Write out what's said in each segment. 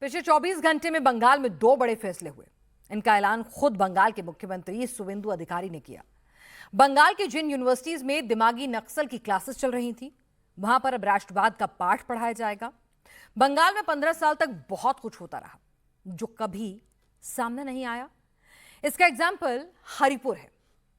पिछले 24 घंटे में बंगाल में दो बड़े फैसले हुए। इनका ऐलान खुद बंगाल के मुख्यमंत्री शुवेंदु अधिकारी ने किया। बंगाल की जिन यूनिवर्सिटीज में दिमागी नक्सल की क्लासेस चल रही थी, वहां पर अब राष्ट्रवाद का पाठ पढ़ाया जाएगा। बंगाल में 15 साल तक बहुत कुछ होता रहा जो कभी सामने नहीं आया। इसका एग्जाम्पल हरिपुर है,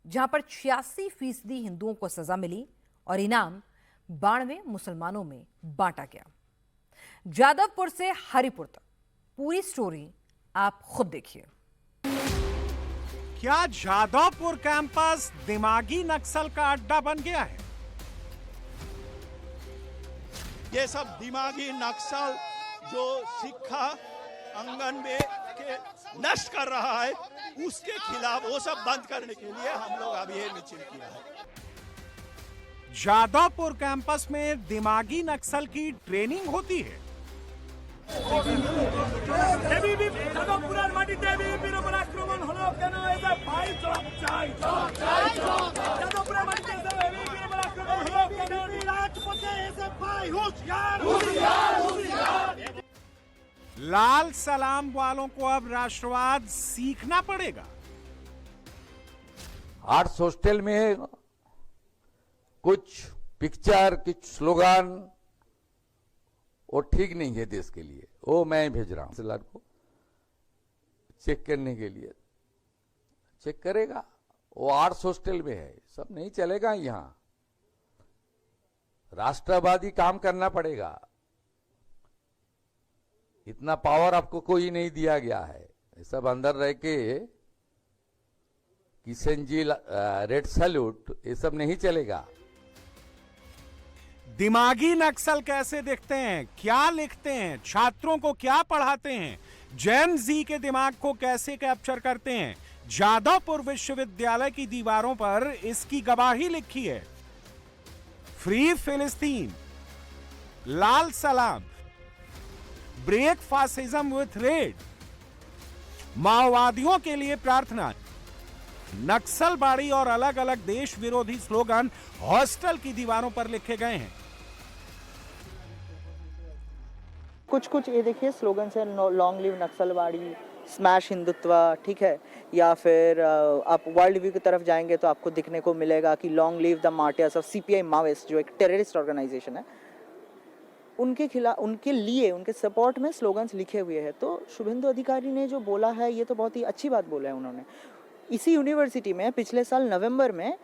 जहां पर 86% हिंदुओं को सजा मिली और इनाम 92 मुसलमानों में बांटा गया। जादवपुर से हरिपुर तक पूरी स्टोरी आप खुद देखिए। क्या जादवपुर कैंपस दिमागी नक्सल का अड्डा बन गया है? ये सब दिमागी नक्सल जो शिक्षा अंगन में के नष्ट कर रहा है, उसके खिलाफ वो सब बंद करने के लिए हम लोग अभी ये मिছিল किया है। जादवपुर कैंपस में दिमागी नक्सल की ट्रेनिंग होती है। लाल सलाम वालों को अब राष्ट्रवाद सीखना पड़ेगा। आर्ट्स हॉस्टल में कुछ पिक्चर, कुछ स्लोगन वो ठीक नहीं है देश के लिए। वो मैं भेज रहा हूं को चेक करने के लिए। चेक करेगा, वो आर्ट्स हॉस्टल में है, सब नहीं चलेगा। यहां राष्ट्रवादी काम करना पड़ेगा। इतना पावर आपको कोई नहीं दिया गया है। सब अंदर रह के किशन जी, रेड सैल्यूट, ये सब नहीं चलेगा। दिमागी नक्सल कैसे दिखते हैं, क्या लिखते हैं, छात्रों को क्या पढ़ाते हैं, जेन जी के दिमाग को कैसे कैप्चर करते हैं, जादवपुर विश्वविद्यालय की दीवारों पर इसकी गवाही लिखी है। फ्री फिलिस्तीन, लाल सलाम, ब्रेक फासिज्म विथ रेड, माओवादियों के लिए प्रार्थना, नक्सलबाड़ी और अलग अलग देश विरोधी स्लोगन हॉस्टल की दीवारों पर लिखे गए हैं। कुछ ये देखिए स्लोगन है, long live Naxalbari, smash Hindutva, ठीक है। या फिर आप वर्ल्ड व्यू की तरफ जाएंगे तो आपको दिखने को मिलेगा कि long live the martyrs of CPI Maoist, जो एक टेररिस्ट ऑर्गेनाइजेशन है, उनके खिलाफ, उनके लिए, उनके सपोर्ट में स्लोगन्स लिखे हुए हैं। तो शुभेंदु अधिकारी ने जो बोला है, ये तो बहुत ही अच्छी बात बोला है उन्होंने। इसी यूनिवर्सिटी में पिछले साल नवंबर में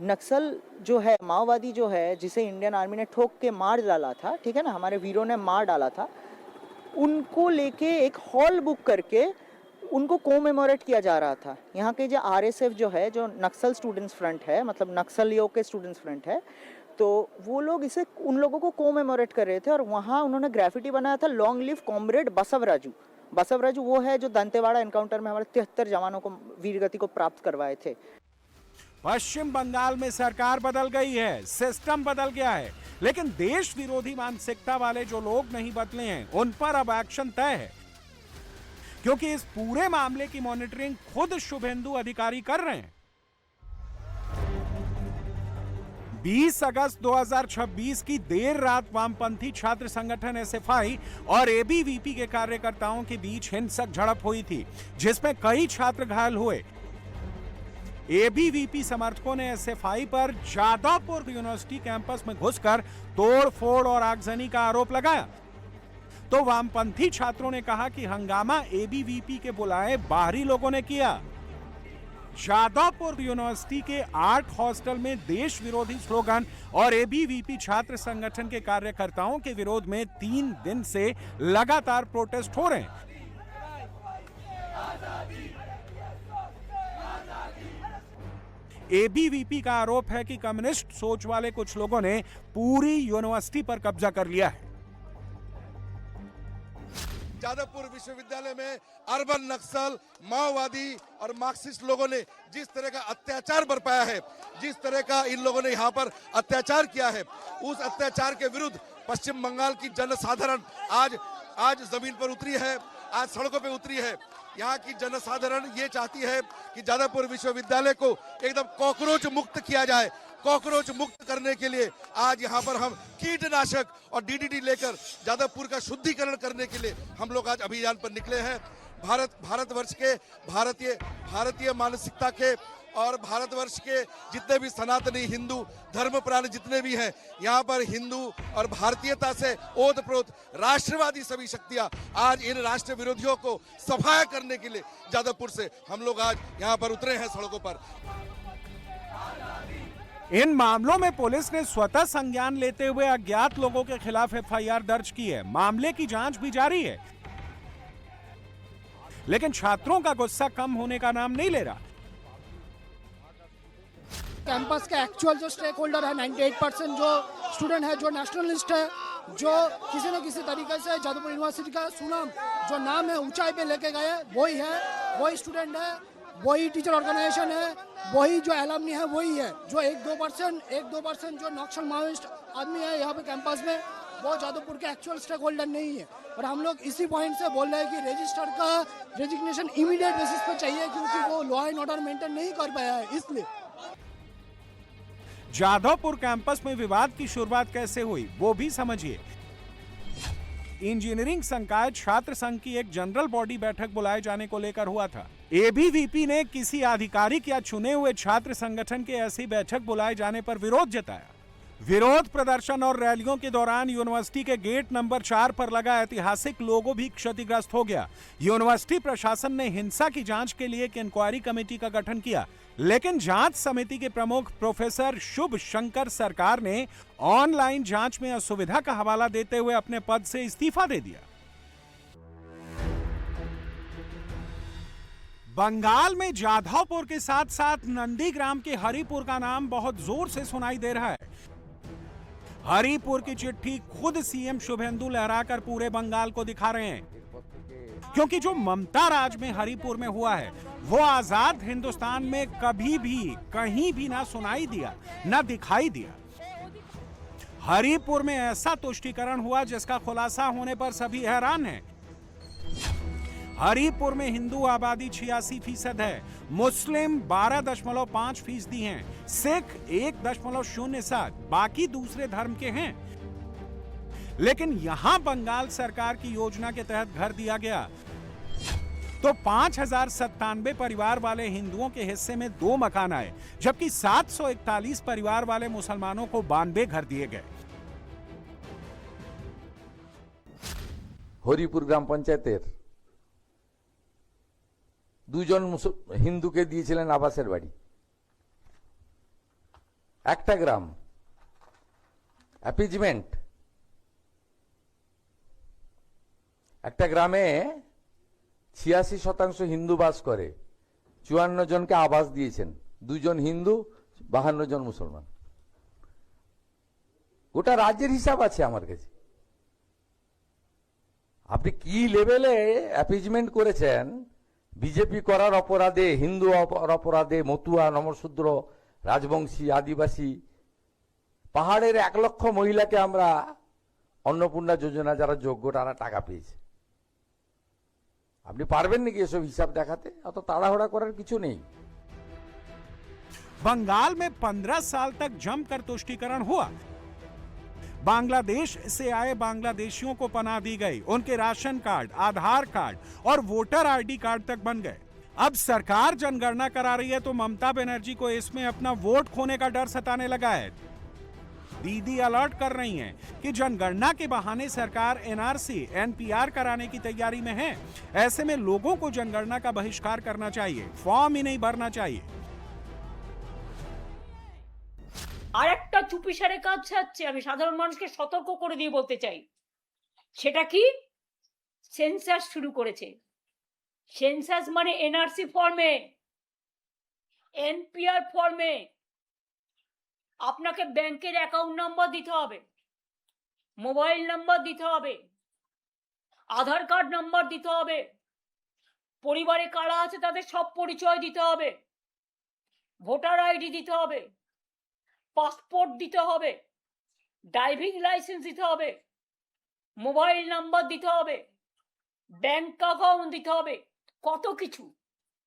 नक्सल जो है, माओवादी जो है, जिसे इंडियन आर्मी ने ठोक के मार डाला था, ठीक है ना, हमारे वीरों ने मार डाला था, उनको लेके एक हॉल बुक करके उनको कोमेमोरेट किया जा रहा था। यहाँ के जो आरएसएफ जो है, जो नक्सल स्टूडेंट्स फ्रंट है, मतलब नक्सलियों के स्टूडेंट्स फ्रंट है, तो वो लोग इसे, उन लोगों को कोमेमोरेट कर रहे थे। और वहाँ उन्होंने ग्राफिटी बनाया था, long live comrade Basavaraju. Basavaraju वो है जो दंतेवाड़ा एनकाउंटर में हमारे 73 जवानों को वीरगति को प्राप्त करवाए थे। पश्चिम बंगाल में सरकार बदल गई है, सिस्टम बदल गया है, लेकिन देश विरोधी मानसिकता वाले जो लोग नहीं बदले हैं, उन पर अब एक्शन तय है, क्योंकि इस पूरे मामले की मॉनिटरिंग खुद शुभेंदु अधिकारी कर रहे हैं। 20 अगस्त 2026 की देर रात वामपंथी छात्र संगठन एसएफआई और एबीवीपी के कार्यकर्ताओं के बीच हिंसक झड़प हुई थी, जिसमें कई छात्र घायल हुए। एबीवीपी समर्थकों ने एसएफआई पर जादवपुर यूनिवर्सिटी कैंपस में घुसकर तोड़फोड़ और आगजनी का आरोप लगाया। तो वामपंथी छात्रों ने कहा कि हंगामा एबीवीपी के बुलाए बाहरी लोगों ने किया। जादवपुर यूनिवर्सिटी के आर्ट हॉस्टल में देश विरोधी स्लोगन और एबीवीपी छात्र संगठन के कार्यकर्ताओं के विरोध में 3 दिन से लगातार प्रोटेस्ट हो रहे हैं। एबीवीपी का आरोप है कि कम्युनिस्ट सोच वाले कुछ लोगों ने पूरी यूनिवर्सिटी पर कब्जा कर लिया है। जादवपुर विश्वविद्यालय में अर्बन नक्सल, माओवादी और मार्क्सिस्ट लोगों ने जिस तरह का अत्याचार बरपाया है, जिस तरह का इन लोगों ने यहाँ पर अत्याचार किया है, उस अत्याचार के विरुद्ध पश्चिम बंगाल की जनसाधारण आज जमीन पर उतरी है, आज सड़कों पे उतरी है। यहाँ की जनसाधारण ये चाहती है कि जादवपुर विश्वविद्यालय को एकदम कॉकरोच मुक्त किया जाए, कॉकरोच मुक्त करने के लिए आज यहाँ पर हम कीटनाशक और डीडीटी लेकर जादवपुर का शुद्धिकरण करने के लिए हम लोग आज अभियान पर निकले हैं। भारतवर्ष के भारतीय मानसिकता के और भारतवर्ष के जितने भी सनातनी हिंदू धर्मप्राण जितने भी हैं, यहाँ पर हिंदू और भारतीयता से ओतप्रोत राष्ट्रवादी सभी शक्तियां आज इन राष्ट्र विरोधियों को सफाया करने के लिए जादवपुर से हम लोग आज यहाँ पर उतरे हैं सड़कों पर। इन मामलों में पुलिस ने स्वतः संज्ञान लेते हुए अज्ञात लोगों के खिलाफ एफआईआर दर्ज की है। मामले की जांच भी जारी है, लेकिन छात्रों का गुस्सा कम होने का नाम नहीं ले रहा। कैंपस के एक्चुअल जो स्टेक होल्डर है 98% जो स्टूडेंट है, जो नेशनलिस्ट है, जो किसी न किसी तरीके से जादवपुर यूनिवर्सिटी का सुनाम जो नाम है ऊंचाई पे लेके गए, वही है, वही स्टूडेंट है, वही टीचर ऑर्गेनाइजेशन है, वही जो एलमनी है वही है। जो 1-2% जो नक्सल माओइस्ट आदमी है यहाँ पे कैंपस में, वो जादवपुर के एक्चुअल स्टेक होल्डर नहीं है। और हम लोग इसी पॉइंट से बोल रहे हैं कि रजिस्टर का रेजिग्नेशन इमीडिएट बेसिस पे चाहिए, क्योंकि वो लॉ एंड ऑर्डर मेंटेन नहीं कर पाया है। इसलिए जादवपुर कैंपस में विवाद की शुरुआत कैसे हुई वो भी समझिए। इंजीनियरिंग संकाय छात्र संघ की एक जनरल बॉडी बैठक बुलाए जाने को लेकर हुआ था। एबीवीपी ने किसी आधिकारिक या चुने हुए छात्र संगठन के ऐसी बैठक बुलाए जाने पर विरोध जताया। विरोध प्रदर्शन और रैलियों के दौरान यूनिवर्सिटी के गेट नंबर 4 पर लगा ऐतिहासिक लोगो भी क्षतिग्रस्त हो गया। यूनिवर्सिटी प्रशासन ने हिंसा की जांच के लिए एक इंक्वायरी कमेटी का गठन किया, लेकिन जांच समिति के प्रमुख प्रोफेसर शुभ शंकर सरकार ने ऑनलाइन जांच में असुविधा का हवाला देते हुए अपने पद से इस्तीफा दे दिया। बंगाल में जाधवपुर के साथ साथ नंदीग्राम के हरिपुर का नाम बहुत जोर से सुनाई दे रहा है। हरिपुर की चिट्ठी खुद सीएम शुभेंदु लहराकर पूरे बंगाल को दिखा रहे हैं, क्योंकि जो ममता राज में हरिपुर में हुआ है वो आजाद हिंदुस्तान में कभी भी कहीं भी ना सुनाई दिया, ना दिखाई दिया। हरिपुर में ऐसा तुष्टीकरण हुआ जिसका खुलासा होने पर सभी हैरान हैं। हरिपुर में हिंदू आबादी 86% है, मुस्लिम 12.5% हैं, सिख 1.07%, बाकी दूसरे धर्म के हैं। लेकिन यहां बंगाल सरकार की योजना के तहत घर दिया गया तो 5097 परिवार वाले हिंदुओं के हिस्से में 2 मकान आए, जबकि 741 परिवार वाले मुसलमानों को 92 घर दिए गए। হরিপুর গ্রাম পঞ্চায়েতের 2 জন হিন্দুকে দিয়েছিলেন আবাসের বাড়ি। একটা গ্রাম অ্যাপিজমেন্ট, একটা গ্রামে 86% হিন্দু বাস করে, 54 জনকে আবাস দিয়েছেন, 2 জন হিন্দু 52 জন মুসলমান। গোটা রাজ্যের হিসাব আছে আমার কাছে। আপনি কি লেভেলে অ্যাপিজমেন্ট করেছেন, বিজেপি করার অপরাধে, হিন্দু অপরাধে, মতুয়া, নমশূদ্র, রাজবংশী, আদিবাসী, পাহাড়ের 1 লক্ষ মহিলাকে আমরা অন্নপূর্ণা যোজনা যারা যোগ্য তারা টাকা পেয়েছে। আপনি পারবেন নাকি এসব হিসাব দেখাতে? অত তাড়াহুড়া করার কিছু নেই। बंगाल में 15 साल तक जमकर तुष्टीकरण हुआ। बांग्लादेश से आए बांग्लादेशियों को पनाह दी गई, उनके राशन कार्ड, आधार कार्ड और वोटर आईडी कार्ड तक बन गए। अब सरकार जनगणना करा रही है तो ममता बनर्जी को इसमें अपना वोट खोने का डर सताने लगा है। दीदी अलर्ट कर रही हैं कि जनगणना के बहाने सरकार एनआरसी, एनपीआर कराने की तैयारी में है। ऐसे में लोगों को जनगणना का बहिष्कार करना चाहिए, फॉर्म ही नहीं भरना चाहिए। আরেকটা চুপিসারে কাজ হচ্ছে, আমি সাধারণ মানুষকে সতর্ক করে দিয়ে বলতে চাই, সেটা কি সেন্সাস শুরু করেছে। সেন্সাস মানে এনআরসি ফর্মে, এনপিআর ফর্মে আপনাকে ব্যাংকের অ্যাকাউন্ট নাম্বার দিতে হবে, মোবাইল নাম্বার দিতে হবে, আধার কার্ড নাম্বার দিতে হবে, পরিবারে কারা আছে তাদের সব পরিচয় দিতে হবে, ভোটার আইডি দিতে হবে, পাসপোর্ট দিতে হবে, ড্রাইভিং লাইসেন্স দিতে হবে, মোবাইল নাম্বার দিতে হবে, ব্যাংক অ্যাকাউন্ট দিতে হবে, কত কিছু।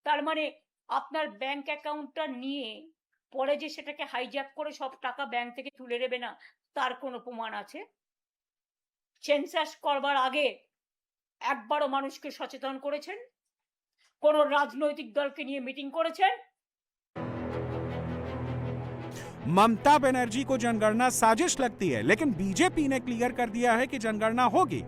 তার মানে আপনার ব্যাংক অ্যাকাউন্টটা নিয়ে পরে যে সেটাকে হাইজ্যাক করে সব টাকা ব্যাংক থেকে তুলে নেবে না তার কোনো প্রমাণ আছে? সেন্সাস করবার আগে একবারও মানুষকে সচেতন করেছেন? কোন রাজনৈতিক দলকে নিয়ে মিটিং করেছেন? ममता बनर्जी को जनगणना साजिश लगती है, लेकिन बीजेपी ने क्लियर कर दिया है कि जनगणना होगी।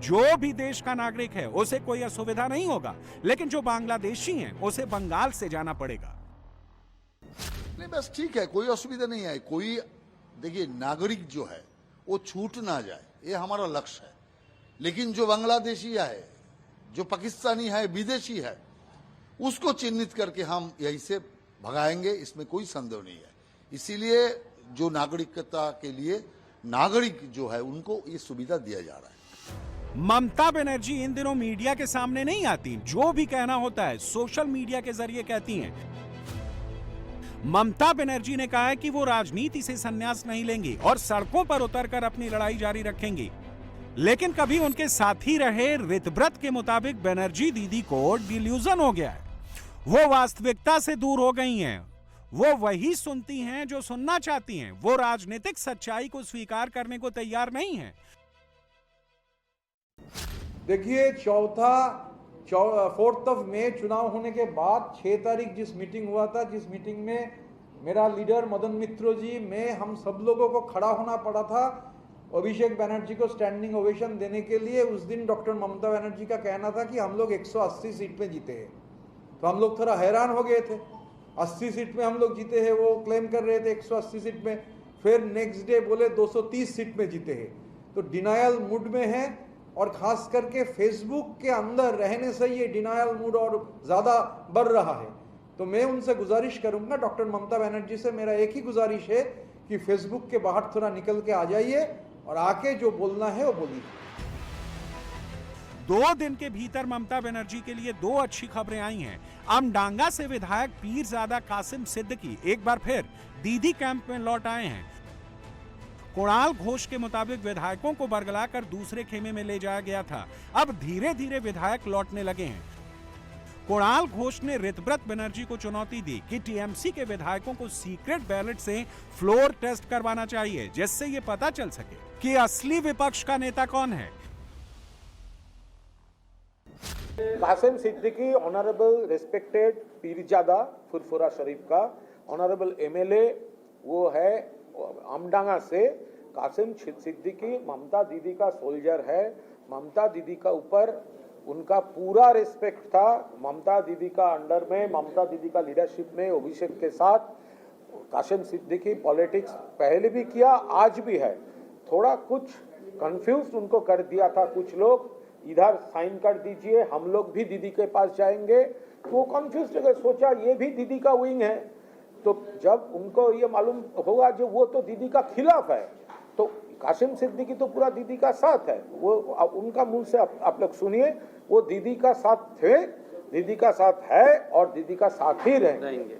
जो भी देश का नागरिक है उसे कोई असुविधा नहीं होगा, लेकिन जो बांग्लादेशी हैं उसे बंगाल से जाना पड़ेगा। नहीं बस ठीक है, कोई असुविधा नहीं है। कोई देखिए नागरिक जो है वो छूट ना जाए, ये हमारा लक्ष्य है। लेकिन जो बांग्लादेशी है, जो पाकिस्तानी है, विदेशी है, उसको चिन्हित करके हम यहीं से भगाएंगे, इसमें कोई संदेह नहीं है। इसीलिए जो नागरिकता के लिए नागरिक जो है उनको ये सुविधा दिया जा रहा है। ममता बनर्जी इन दिनों मीडिया के सामने नहीं आती, जो भी कहना होता है सोशल मीडिया के जरिए कहती हैं। ममता बनर्जी ने कहा है कि वो राजनीति से संन्यास नहीं लेंगी और सड़कों पर उतरकर अपनी लड़ाई जारी रखेंगी। लेकिन कभी उनके साथी रहे ऋतव्रत के मुताबिक बनर्जी दीदी को डिल्यूजन हो गया है। वो वास्तविकता से दूर हो गई हैं। वो वही सुनती हैं जो सुनना चाहती हैं। वो राजनीतिक सच्चाई को स्वीकार करने को तैयार नहीं है। देखिए 4 मई चुनाव होने के बाद 6 तारीख जिस मीटिंग हुआ था, जिस मीटिंग में मेरा लीडर मदन मित्रो जी, मैं, हम सब लोगों को खड़ा होना पड़ा था अभिषेक बनर्जी को स्टैंडिंग ओवेशन देने के लिए। उस दिन डॉक्टर ममता बनर्जी का कहना था कि हम लोग 180 सीट में जीते हैं। तो हम लोग थोड़ा हैरान हो गए थे, 80 सीट में हम लोग जीते हैं, वो क्लेम कर रहे थे 180 सीट में। फिर नेक्स्ट डे बोले 230 सीट में जीते हैं। तो डिनायल मूड में है, और खास करके फेसबुक के अंदर रहने से ये डिनायल मूड और ज़्यादा बढ़ रहा है। तो मैं उनसे गुजारिश करूंगा, डॉक्टर ममता बनर्जी से मेरा एक ही गुजारिश है कि फेसबुक के बाहर थोड़ा निकल के आ जाइए और आके जो बोलना है वो बोलिए। 2 दिन के भीतर ममता बनर्जी के लिए 2 अच्छी खबरें आई हैं। अमडांगा से विधायक पीरजादा कासिम सिद्दीकी एक बार फिर दीदी कैंप में लौट आए हैं। कुणाल घोष के मुताबिक विधायकों को बरगलाकर दूसरे खेमे में ले जाया गया था। अब धीरे धीरे विधायक लौटने लगे हैं। कुणाल घोष ने ऋतव्रत बनर्जी को चुनौती दी कि टीएमसी के विधायकों को सीक्रेट बैलेट से फ्लोर टेस्ट करवाना चाहिए, जिससे ये पता चल सके कि असली विपक्ष का नेता कौन है। कासिम सिद्दीकी ऑनरेबल रिस्पेक्टेड पीरजादा फुरफुरा शरीफ का ऑनरेबल एमएलए, वो है अमडांगा से। कासिम सिद्दीकी ममता दीदी का सोल्जर है। ममता दीदी का ऊपर उनका पूरा रिस्पेक्ट था। ममता दीदी का अंडर में, ममता दीदी का लीडरशिप में अभिषेक के साथ कासिम सिद्दीकी पॉलिटिक्स पहले भी किया, आज भी है। थोड़ा कुछ कंफ्यूज उनको कर दिया था कुछ लोग, इधर साइन कर दीजिए, हम लोग भी दीदी के पास जाएंगे। तो वो कंफ्यूज हो गए, सोचा ये भी दीदी का विंग है। तो जब उनको ये मालूम होगा जो वो तो दीदी का खिलाफ है, तो कासिम सिद्दीकी तो पूरा दीदी का साथ है। वो उनका मुंह से आप लोग सुनिए, वो दीदी का साथ थे, दीदी का साथ है और दीदी का साथ ही रहेंगे।